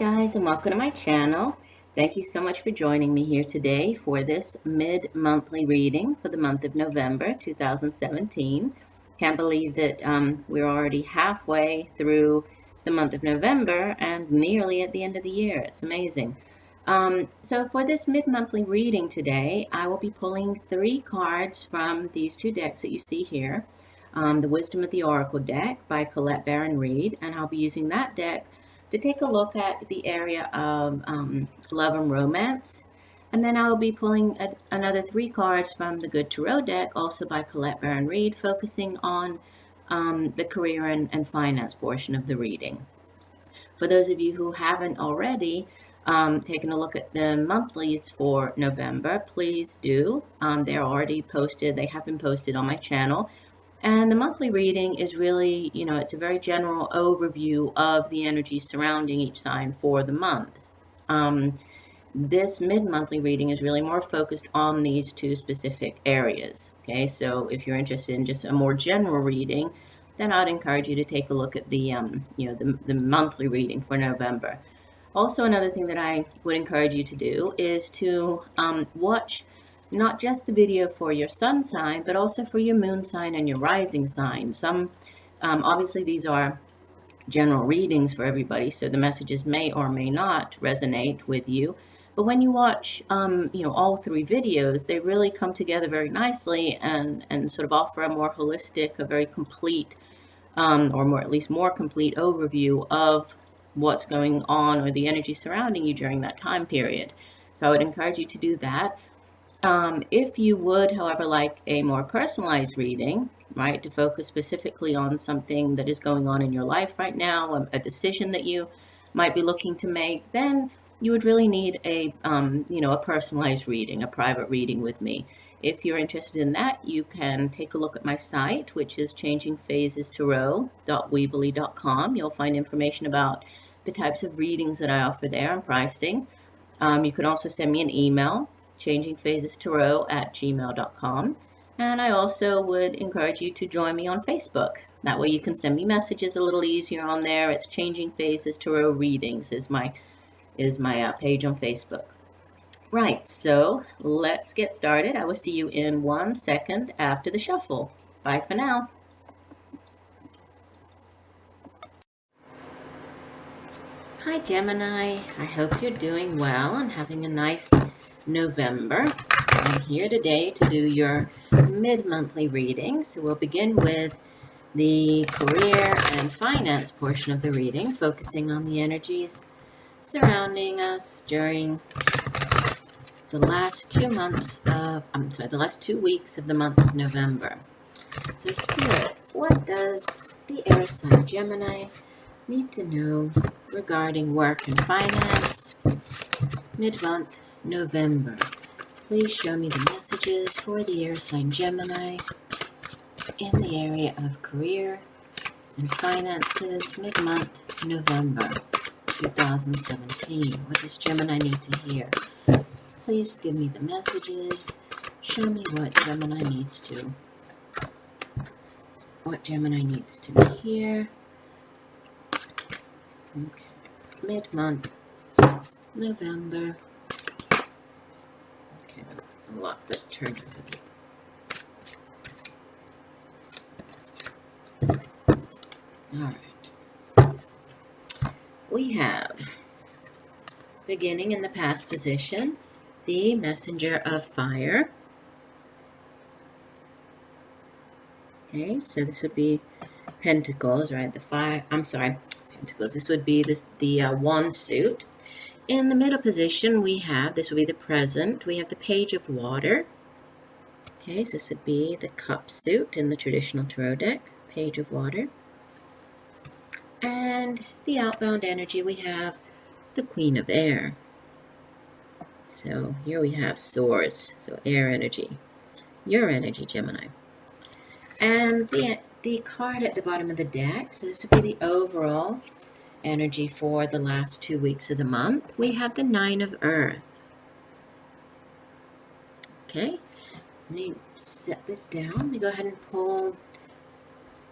guys, and welcome to my channel. Thank you so much for joining me here today for this mid-monthly reading for the month of November 2017. Can't believe that we're already halfway through the month of November and nearly at the end of the year. It's amazing. So for this mid-monthly reading today, I will be pulling 3 cards from these 2 decks that you see here. The Wisdom of the Oracle deck by Colette Baron-Reid, and I'll be using that deck to take a look at the area of love and romance. And then I'll be pulling another 3 cards from the Good Tarot deck, also by Colette Baron-Reid, focusing on the career and finance portion of the reading. For those of you who haven't already taken a look at the monthlies for November, please do. They're already posted. They have been posted on my channel. And the monthly reading is really, it's a very general overview of the energy surrounding each sign for the month. This mid-monthly reading is really more focused on these 2 specific areas. Okay, so if you're interested in just a more general reading, then I'd encourage you to take a look at the, the monthly reading for November. Also, another thing that I would encourage you to do is to watch not just the video for your sun sign, but also for your moon sign and your rising sign. Obviously these are general readings for everybody, so the messages may or may not resonate with you. But when you watch, all 3 videos, they really come together very nicely and sort of offer a more holistic, a very complete, or at least more complete overview of what's going on or the energy surrounding you during that time period. So I would encourage you to do that. If you would, however, like a more personalized reading, right, to focus specifically on something that is going on in your life right now, a decision that you might be looking to make, then you would really need a personalized reading, a private reading with me. If you're interested in that, you can take a look at my site, which is changingphasestarot.weebly.com. You'll find information about the types of readings that I offer there and pricing. You can also send me an email, changingphasestarot@gmail.com. And I also would encourage you to join me on Facebook. That way you can send me messages a little easier on there. It's Changing Phases Tarot Readings is my page on Facebook. Right, so let's get started. I will see you in 1 second after the shuffle. Bye for now. Hi Gemini, I hope you're doing well and having a nice November. I'm here today to do your mid-monthly reading. So we'll begin with the career and finance portion of the reading, focusing on the energies surrounding us during the last 2 weeks of the month of November. So Spirit, what does the air sign Gemini need to know regarding work and finance mid-month November? Please show me the messages for the air sign Gemini in the area of career and finances mid-month November 2017. What does Gemini need to hear? Please give me the messages. Show me what Gemini needs to hear. Okay. Mid-month November. Okay, I'll lock that turn to the Alright. We have, beginning in the past position, the Messenger of Fire. Okay, so this would be Pentacles, right? Pentacles. This would be the Wand suit. In the middle position, we have, this would be the present, we have the Page of Water. Okay, so this would be the Cup suit in the traditional tarot deck, Page of Water. And the outbound energy, we have the Queen of Air. So here we have Swords, so air energy, your energy, Gemini. And the card at the bottom of the deck, so this would be the overall energy for the last 2 weeks of the month. We have the 9 of Earth. Okay, let me set this down. Let me go ahead and pull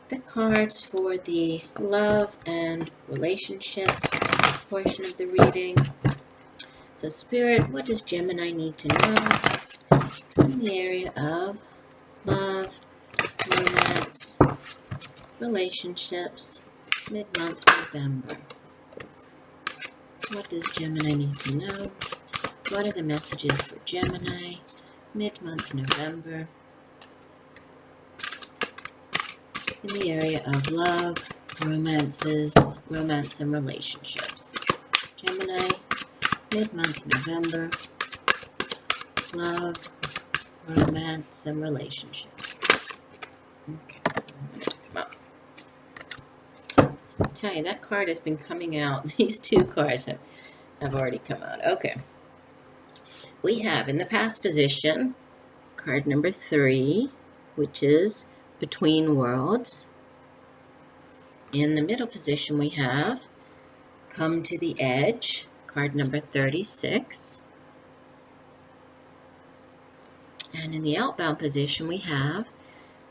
the cards for the love and relationships portion of the reading. So Spirit, what does Gemini need to know in the area of love, romance, relationships, mid-month November? What does Gemini need to know? What are the messages for Gemini, mid-month November, in the area of love, romance and relationships? Gemini, mid-month November, love, romance, and relationships. Okay, I'm going to come up. Okay, that card has been coming out. These two cards have already come out. Okay. We have in the past position, card number 3, which is Between Worlds. In the middle position, we have Come to the Edge, card number 36. And in the outbound position, we have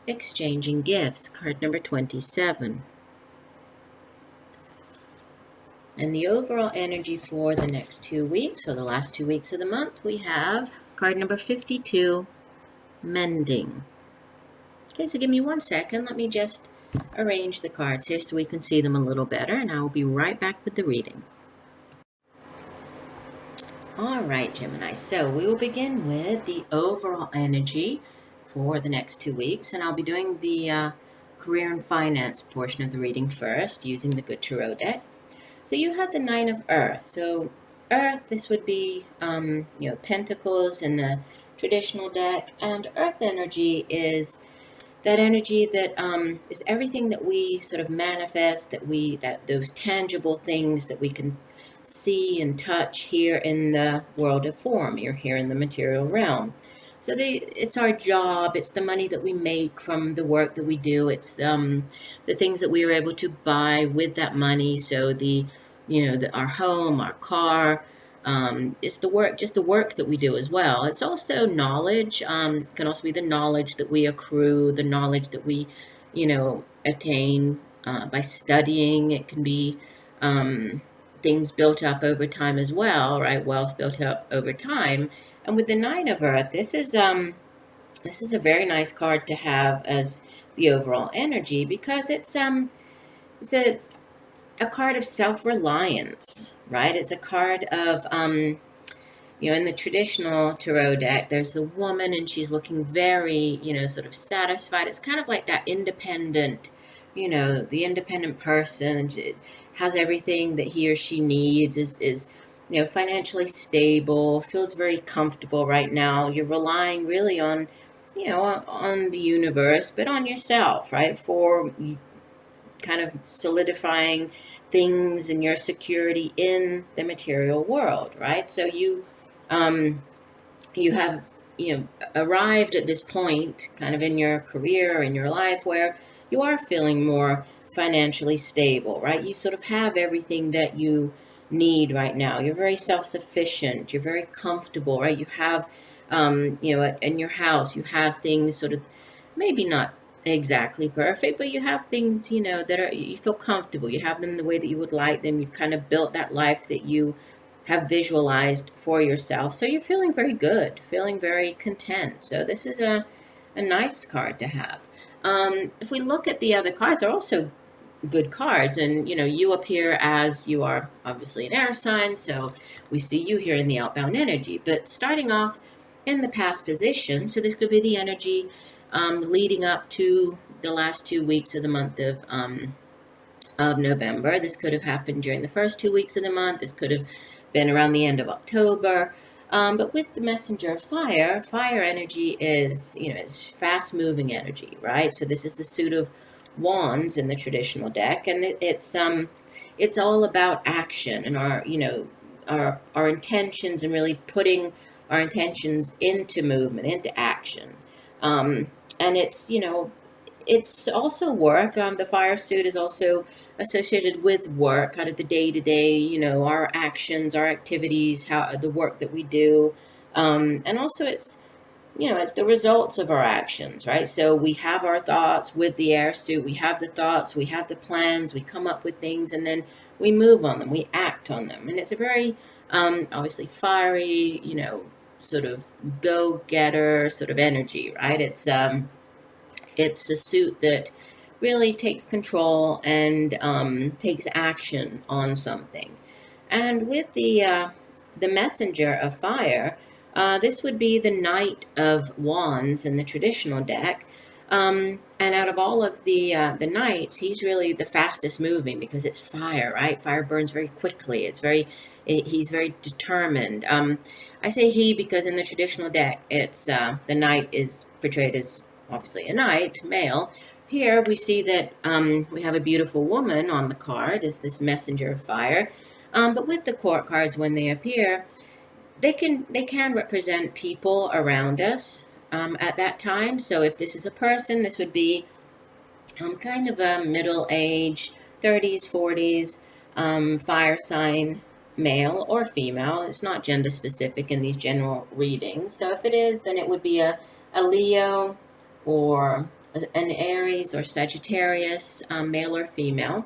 Exchanging Gifts, card number 27. And the overall energy for the next 2 weeks, or the last 2 weeks of the month, we have card number 52, Mending. Okay, so give me 1 second. Let me just arrange the cards here so we can see them a little better, and I will be right back with the reading. All right, Gemini, so we will begin with the overall energy for the next 2 weeks, and I'll be doing the career and finance portion of the reading first using the Good Tarot deck. So you have the 9 of Earth. So Earth, this would be, Pentacles in the traditional deck, and Earth energy is that energy that is everything that we sort of manifest, that those tangible things that we can see and touch here in the world of form. You're here in the material realm. So it's our job, it's the money that we make from the work that we do, it's the things that we are able to buy with that money. So our home, our car, it's the work, just the work that we do as well. It's also knowledge, can also be the knowledge that we accrue, the knowledge that we, attain by studying. It can be things built up over time as well, right? Wealth built up over time. And with the 9 of Earth, this is a very nice card to have as the overall energy, because it's a card of self-reliance, right? It's a card of, in the traditional tarot deck, there's the woman and she's looking very, sort of satisfied. It's kind of like that independent, the independent person has everything that he or she needs, is financially stable, feels very comfortable right now. You're relying really on, on the universe, but on yourself, right? For kind of solidifying things and your security in the material world, right? So you have, arrived at this point kind of in your career, in your life, where you are feeling more financially stable, right? You sort of have everything that you need right now. You're very self-sufficient. You're very comfortable, right? You have, in your house, you have things sort of maybe not exactly perfect, but you have things, that you feel comfortable. You have them the way that you would like them. You've kind of built that life that you have visualized for yourself. So you're feeling very good, feeling very content. So this is a nice card to have. If we look at the other cards, they're also good cards. And, you appear as you are obviously an air sign. So we see you here in the outbound energy. But starting off in the past position, so this could be the energy leading up to the last 2 weeks of the month of November. This could have happened during the first 2 weeks of the month. This could have been around the end of October. But with the messenger of fire, fire energy is, is fast-moving energy, right? So this is the suit of wands in the traditional deck, and it's all about action and our intentions, and really putting our intentions into movement, into action. And it's also work. The fire suit is also associated with work, kind of the day-to-day, our actions, our activities, the work that we do. And also it's, it's the results of our actions, right? So we have our thoughts with the air suit, we have the thoughts, we have the plans, we come up with things, and then we move on them, we act on them. And it's a very, obviously fiery, sort of go-getter sort of energy, right? It's a suit that really takes control and takes action on something. And with the messenger of fire, this would be the Knight of Wands in the traditional deck. And out of all of the knights, he's really the fastest moving because it's fire, right? Fire burns very quickly. He's very determined. I say he because in the traditional deck, it's the knight is portrayed as obviously a knight, male. Here we see that we have a beautiful woman on the card as this messenger of fire. But with the court cards, when they appear, they can represent people around us at that time. So if this is a person, this would be kind of a middle-aged, 30s, 40s, fire sign, male or female. It's not gender specific in these general readings. So if it is, then it would be a Leo or an Aries or Sagittarius, male or female.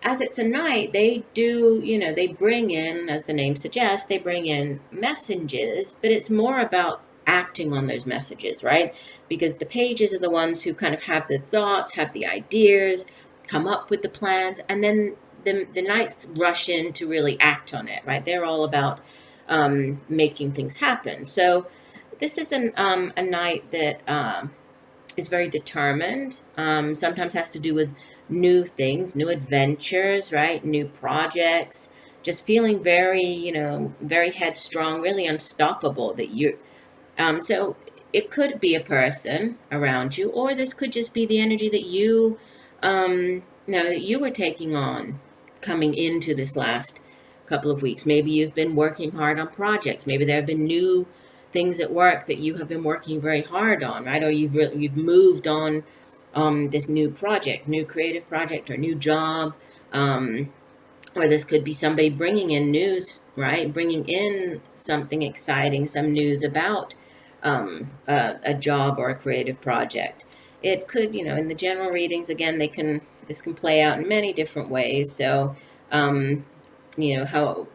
As it's a knight, they do, they bring in, as the name suggests, they bring in messages, but it's more about acting on those messages, right? Because the pages are the ones who kind of have the thoughts, have the ideas, come up with the plans, and then the knights rush in to really act on it, right? They're all about making things happen. So this is a knight that is very determined, sometimes has to do with new things, new adventures, right? New projects, just feeling very, very headstrong, really unstoppable that so it could be a person around you, or this could just be the energy that that you were taking on coming into this last couple of weeks. Maybe you've been working hard on projects. Maybe there have been new things at work that you have been working very hard on, right? Or you've moved on this new project, new creative project or new job, or this could be somebody bringing in news, right? Bringing in something exciting, some news about a job or a creative project. It could, in the general readings, again, this can play out in many different ways. So, how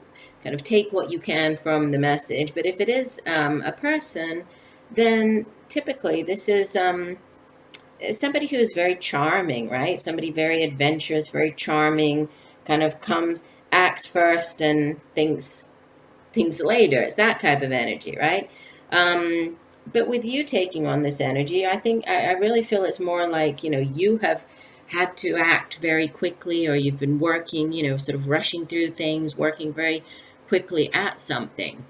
kind of take what you can from the message. But if it is a person, then typically this is somebody who is very charming, right? Somebody very adventurous, very charming, kind of acts first and thinks later. It's that type of energy, right? But with you taking on this energy, I think I really feel it's more like, you have had to act very quickly, or you've been working, sort of rushing through things, working very quickly at something.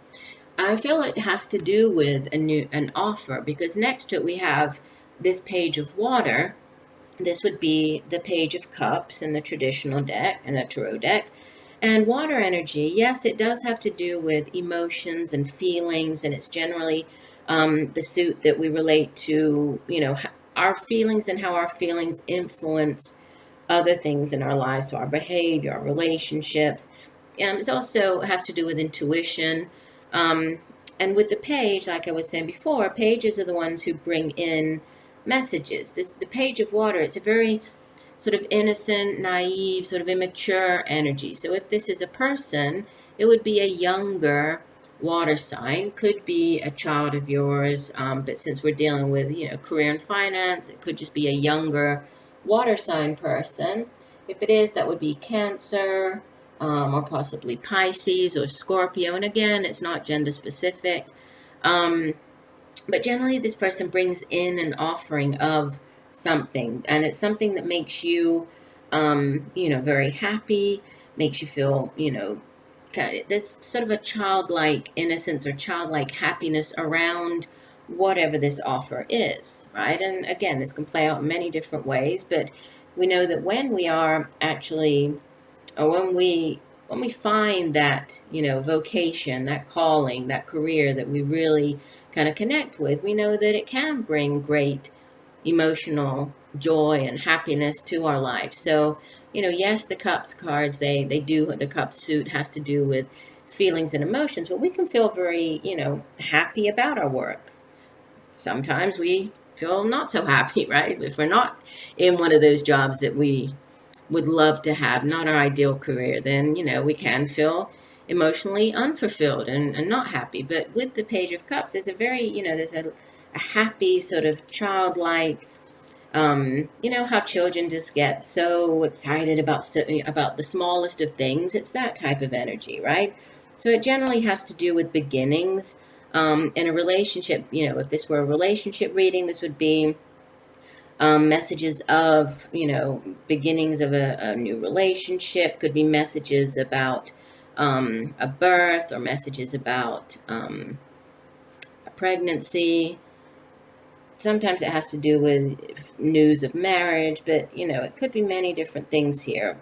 I feel it has to do with an offer, because next to it we have this page of water. This would be the page of cups in the traditional deck and the tarot deck. And water energy, yes, it does have to do with emotions and feelings, and it's generally the suit that we relate to, our feelings and how our feelings influence other things in our lives, so our behavior, our relationships. It also has to do with intuition. And with the page, like I was saying before, pages are the ones who bring in messages. The page of water, it's a very sort of innocent, naive, sort of immature energy. So if this is a person, it would be a younger water sign, could be a child of yours, but since we're dealing with, career and finance, it could just be a younger water sign person. If it is, that would be Cancer, or possibly Pisces or Scorpio. And again, it's not gender specific. But generally, this person brings in an offering of something, and it's something that makes you, very happy, makes you feel, there's sort of a childlike innocence or childlike happiness around whatever this offer is, right? And again, this can play out in many different ways, but we know that when we are actually, or when we find that, vocation, that calling, that career that we really kind of connect with, we know that it can bring great emotional joy and happiness to our life. So, yes, the cups cards, the cup suit has to do with feelings and emotions, but we can feel very, happy about our work. Sometimes we feel not so happy, right? If we're not in one of those jobs that we would love to have, not our ideal career, then, we can feel emotionally unfulfilled and not happy. But with the Page of Cups, there's a very, there's a happy sort of childlike, how children just get so excited about the smallest of things. It's that type of energy, right? So it generally has to do with beginnings in a relationship. If this were a relationship reading, this would be messages of, beginnings of a new relationship. Could be messages about a birth, or messages about a pregnancy. Sometimes it has to do with news of marriage, but, it could be many different things here.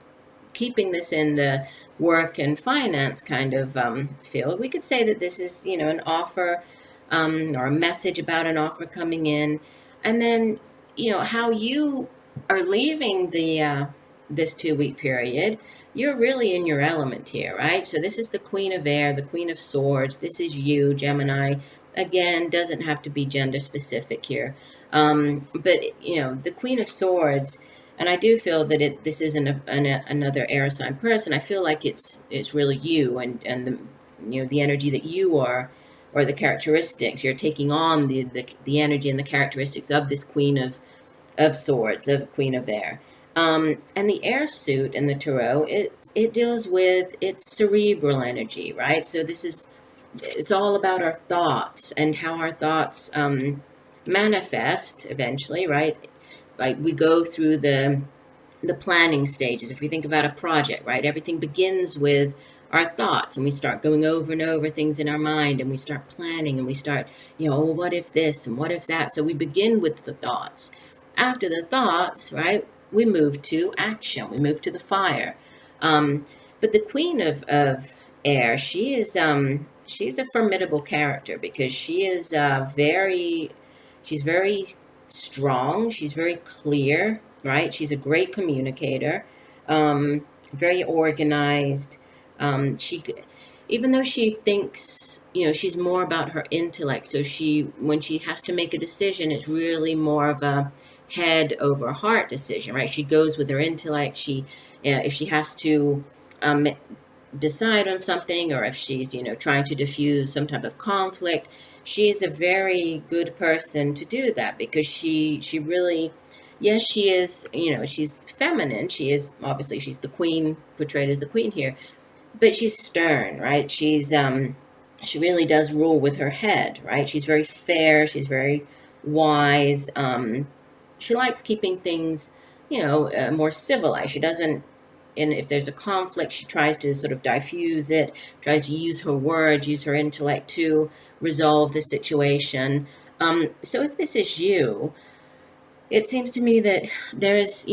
Keeping this in the work and finance kind of field, we could say that this is, an offer or a message about an offer coming in. And then, how you are leaving the this 2-week period, you're really in your element here, right? So this is the Queen of Air, the Queen of Swords. This is you, Gemini. Again, doesn't have to be gender specific here. But, the Queen of Swords, and I do feel that this isn't another air sign person. I feel like it's really you, and the energy that you are, or the characteristics. You're taking on the energy and the characteristics of this Queen of Swords, of Queen of Air. And the air suit in the tarot, it deals with its cerebral energy, right? So it's all about our thoughts and how our thoughts manifest eventually, right? Like we go through the planning stages. If we think about a project, right, everything begins with our thoughts, and we start going over and over things in our mind, and we start planning, and we start, what if this and what if that? So we begin with the thoughts. After the thoughts, right, we move to action. We move to the fire. But the Queen of Air, she's a formidable character, because she's very strong. She's very clear, right? She's a great communicator, very organized. She, even though she thinks, she's more about her intellect. So when she has to make a decision, it's really more of a head over heart decision, right? She goes with her intellect. If she has to decide on something, or if she's, trying to diffuse some type of conflict, she's a very good person to do that, because she really, yes, she is, she's feminine. She's the queen, portrayed as the queen here, but she's stern, right? She really does rule with her head, right? She's very fair. She's very wise. She likes keeping things, more civilized. She doesn't, and if there's a conflict, she tries to sort of diffuse it, tries to use her words, use her intellect to resolve the situation. So if this is you, it seems to me that there is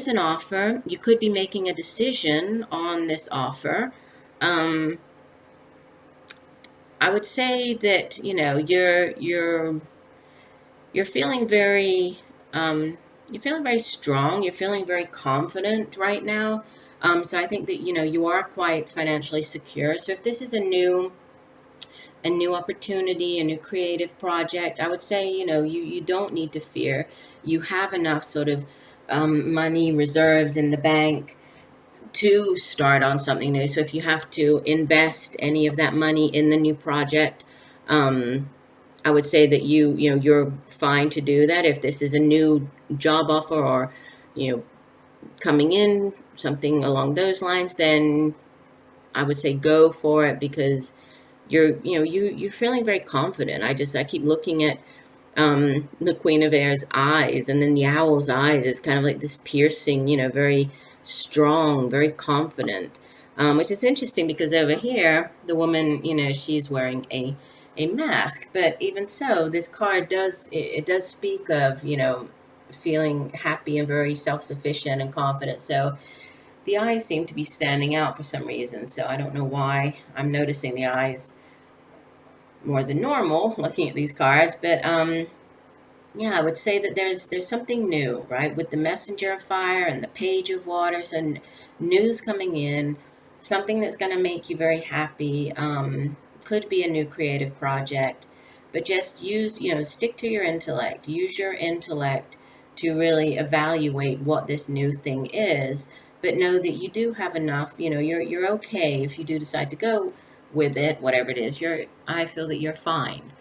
an offer. You could be making a decision on this offer. I would say that, you're feeling very, strong. You're feeling very confident right now. So I think that, you are quite financially secure. So if this is a new opportunity, a new creative project, I would say, you don't need to fear. You have enough sort of money reserves in the bank to start on something new. So if you have to invest any of that money in the new project, I would say that you're fine to do that. If this is a new job offer, or, coming in, something along those lines, then I would say go for it, because you're feeling very confident. I keep looking at the Queen of Air's eyes, and then the owl's eyes is kind of like this piercing, very strong, very confident, which is interesting, because over here, the woman, she's wearing a mask. But even so, this card does speak of, feeling happy and very self-sufficient and confident. So the eyes seem to be standing out for some reason. So I don't know why I'm noticing the eyes more than normal looking at these cards. But yeah, I would say that there's something new, right? With the Messenger of Fire and the Page of Water, and news coming in. something that's going to make you very happy. Could be a new creative project, but just stick to your intellect. Use your intellect to really evaluate what this new thing is, but know that you do have enough. You're okay if you do decide to go with it, whatever it is. I feel that you're fine.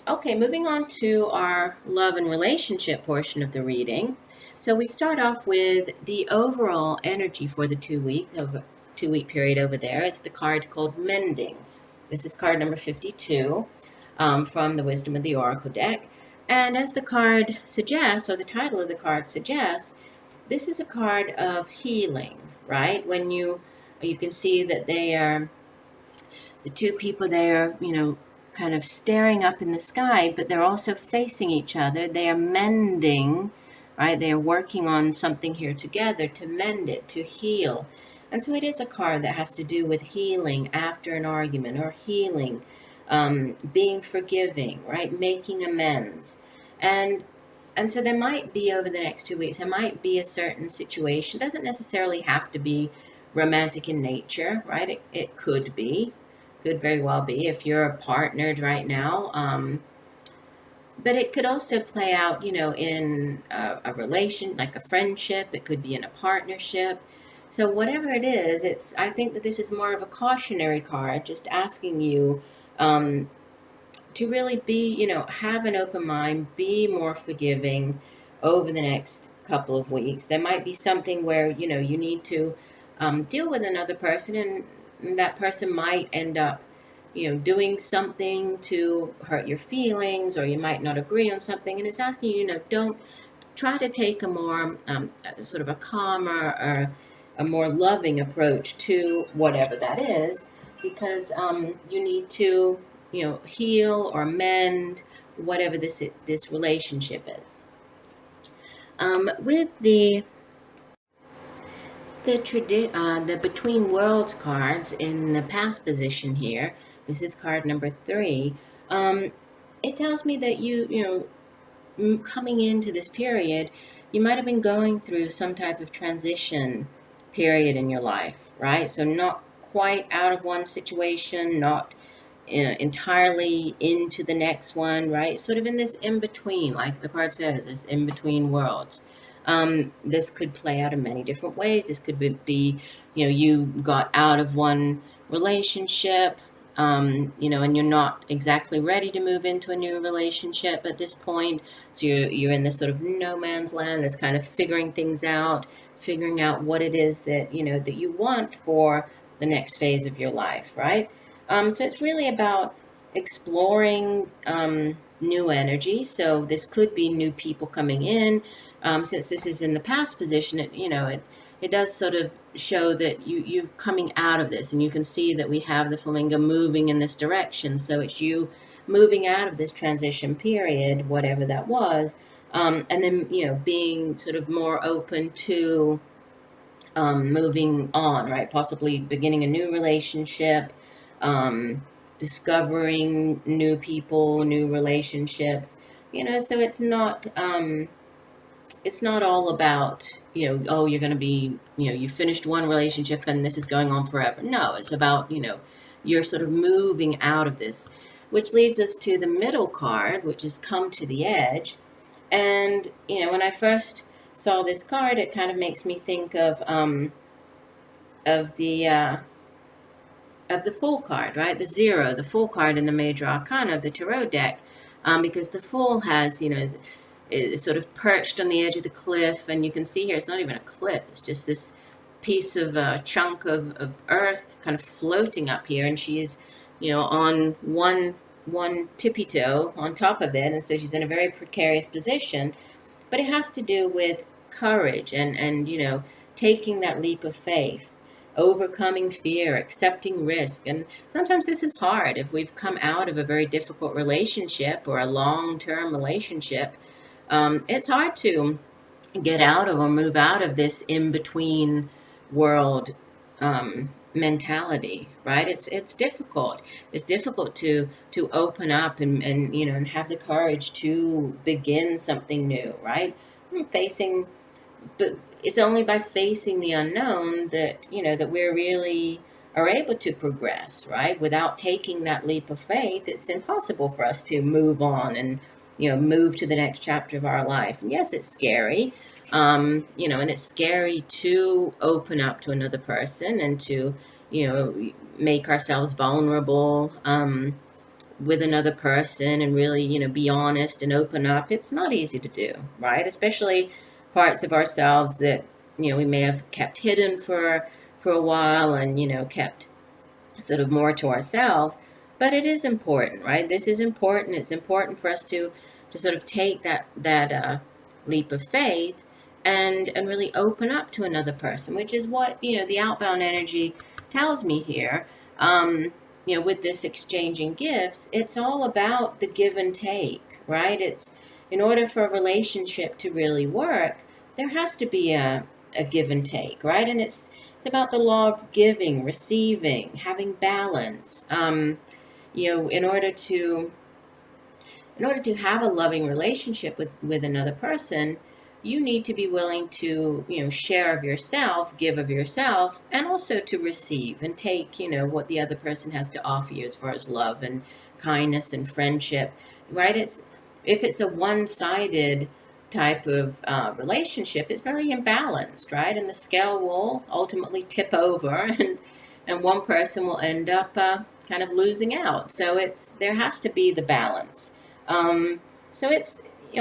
Okay, moving on to our love and relationship portion of the reading. So we start off with the overall energy for the 2 week period over there. It's the card called Mending. This is card number 52 from the Wisdom of the Oracle deck. And as the card suggests, or the title of the card suggests, this is a card of healing, right? When you can see that they are the two people there, kind of staring up in the sky, but they're also facing each other. They are mending, right? They are working on something here together to mend it, to heal. And so it is a card that has to do with healing after an argument, or healing, being forgiving, right? Making amends. And so there might be, over the next 2 weeks, there might be a certain situation. It doesn't necessarily have to be romantic in nature, right? It could be. Could very well be if you're partnered right now. But it could also play out, in a relation, like a friendship. It could be in a partnership. So whatever it is, I think that this is more of a cautionary card, just asking you to really be, have an open mind, be more forgiving over the next couple of weeks. There might be something where, you need to deal with another person, and that person might end up, doing something to hurt your feelings, or you might not agree on something. And it's asking you, don't try to take a more sort of a calmer or a more loving approach to whatever that is, because you need to, heal or mend whatever this relationship is. With the Between Worlds cards in the past position here, this is card number 3. It tells me that coming into this period, you might have been going through some type of transition period in your life, right? So not quite out of one situation, not entirely into the next one, right? Sort of in this in-between, like the card says, this in-between worlds. This could play out in many different ways. This could be, you got out of one relationship, and you're not exactly ready to move into a new relationship at this point. So you're in this sort of no man's land, this kind of figuring things out, figuring out what it is that, that you want for the next phase of your life, right? So it's really about exploring new energy. So this could be new people coming in. Since this is in the past position, it does sort of show that you're coming out of this, and you can see that we have the flamingo moving in this direction. So it's you moving out of this transition period, whatever that was, and then being sort of more open to moving on, right? Possibly beginning a new relationship, discovering new people, new relationships. So it's not all about, oh, you're going to be, you finished one relationship and this is going on forever. No, it's about, you're sort of moving out of this, which leads us to the middle card, which is Come to the Edge. And, when I first saw this card, it kind of makes me think of the Fool card, right? The Zero, the Fool card in the Major Arcana of the Tarot deck, because the Fool has, is sort of perched on the edge of the cliff, and you can see here it's not even a cliff, it's just this piece of chunk of earth kind of floating up here, and she's on one tippy toe on top of it, and so she's in a very precarious position. But it has to do with courage and taking that leap of faith, overcoming fear, accepting risk. And sometimes this is hard. If we've come out of a very difficult relationship or a long-term relationship, it's hard to get out of or move out of this in-between world mentality, right? It's difficult. It's difficult to open up and have the courage to begin something new, right? Facing, but it's only by facing the unknown that, that we're really are able to progress, right? Without taking that leap of faith, it's impossible for us to move on and, move to the next chapter of our life. And yes, it's scary, and it's scary to open up to another person and to, make ourselves vulnerable, with another person and really, be honest and open up. It's not easy to do, right? Especially parts of ourselves that, we may have kept hidden for a while and, kept sort of more to ourselves. But it is important, right? This is important. It's important for us to sort of take that leap of faith and really open up to another person, which is what, the outbound energy tells me here. With this exchanging gifts, it's all about the give and take, right? It's in order for a relationship to really work, there has to be a give and take, right? And it's about the law of giving, receiving, having balance. In order to have a loving relationship with another person, you need to be willing to, share of yourself, give of yourself, and also to receive and take, what the other person has to offer you as far as love and kindness and friendship, right? If it's a one-sided type of relationship, it's very imbalanced, right? And the scale will ultimately tip over, and one person will end up kind of losing out. So there has to be the balance. So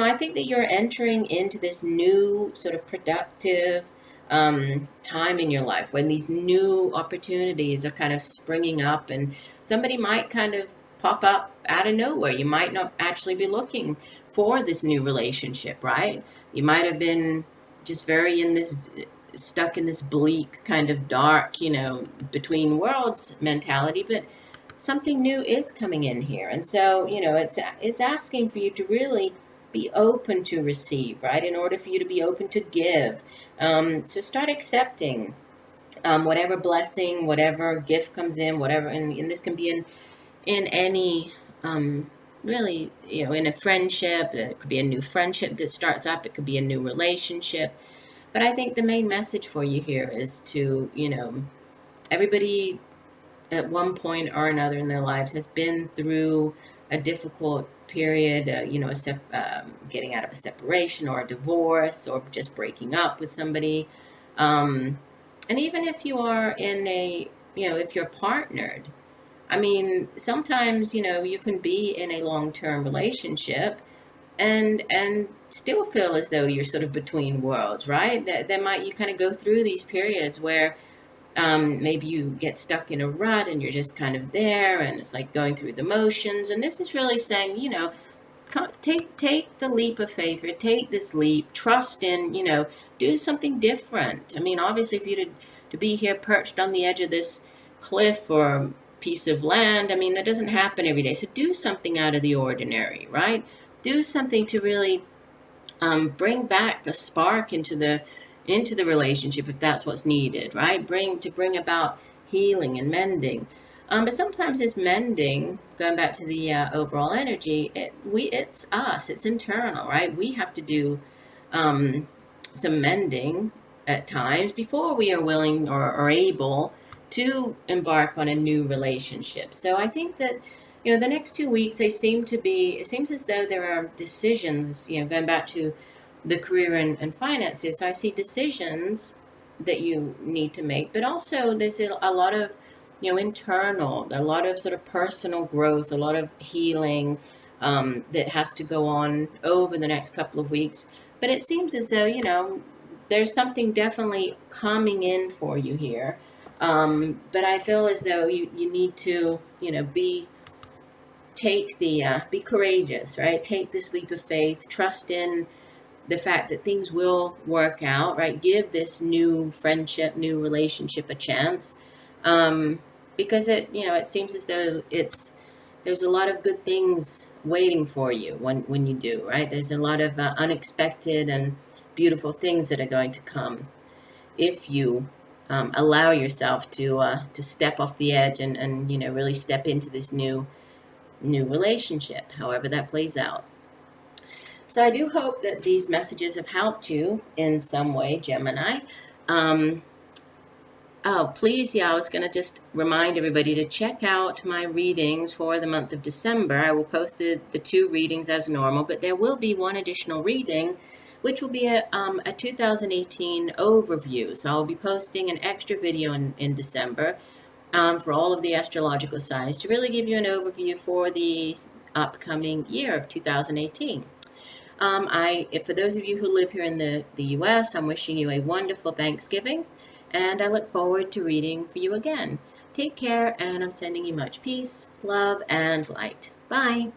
I think that you're entering into this new sort of productive time in your life when these new opportunities are kind of springing up, and somebody might kind of pop up out of nowhere. You might not actually be looking for this new relationship, right? You might have been just stuck in this bleak kind of dark, between worlds mentality, but something new is coming in here. And so, it's asking for you to really be open to receive, right? In order for you to be open to give. So start accepting whatever blessing, whatever gift comes in, whatever, and this can be in any, really, in a friendship. It could be a new friendship that starts up. It could be a new relationship. But I think the main message for you here is to, everybody at one point or another in their lives has been through a difficult period, getting out of a separation or a divorce or just breaking up with somebody. And even if you are if you're partnered, I mean, sometimes, you can be in a long-term relationship and still feel as though you're sort of between worlds, right? You kind of go through these periods where maybe you get stuck in a rut and you're just kind of there and it's like going through the motions. And this is really saying, take the leap of faith, or take this leap, trust in, do something different. I mean, obviously, if you to be here perched on the edge of this cliff or piece of land, I mean, that doesn't happen every day. So do something out of the ordinary, right? Do something to really bring back the spark into the relationship if that's what's needed, right? Bring about healing and mending. But sometimes this mending, going back to the overall energy, it's us, it's internal, right? We have to do some mending at times before we are willing or able to embark on a new relationship. So I think that, the next 2 weeks, it seems as though there are decisions, going back to the career and finances. So I see decisions that you need to make, but also there's a lot of, internal, a lot of sort of personal growth, a lot of healing that has to go on over the next couple of weeks. But it seems as though, there's something definitely coming in for you here. But I feel as though you need to, be courageous, right? Take this leap of faith, trust in the fact that things will work out, right? Give this new friendship, new relationship a chance. Because it seems as though there's a lot of good things waiting for you when you do, right? There's a lot of unexpected and beautiful things that are going to come if you allow yourself to step off the edge and really step into this new relationship, however that plays out. So I do hope that these messages have helped you in some way, Gemini. Oh, please, yeah, I was going to just remind everybody to check out my readings for the month of December. I will post the 2 readings as normal, but there will be one additional reading, which will be a 2018 overview. So I'll be posting an extra video in December for all of the astrological signs to really give you an overview for the upcoming year of 2018. For those of you who live here in the U.S., I'm wishing you a wonderful Thanksgiving, and I look forward to reading for you again. Take care, and I'm sending you much peace, love, and light. Bye.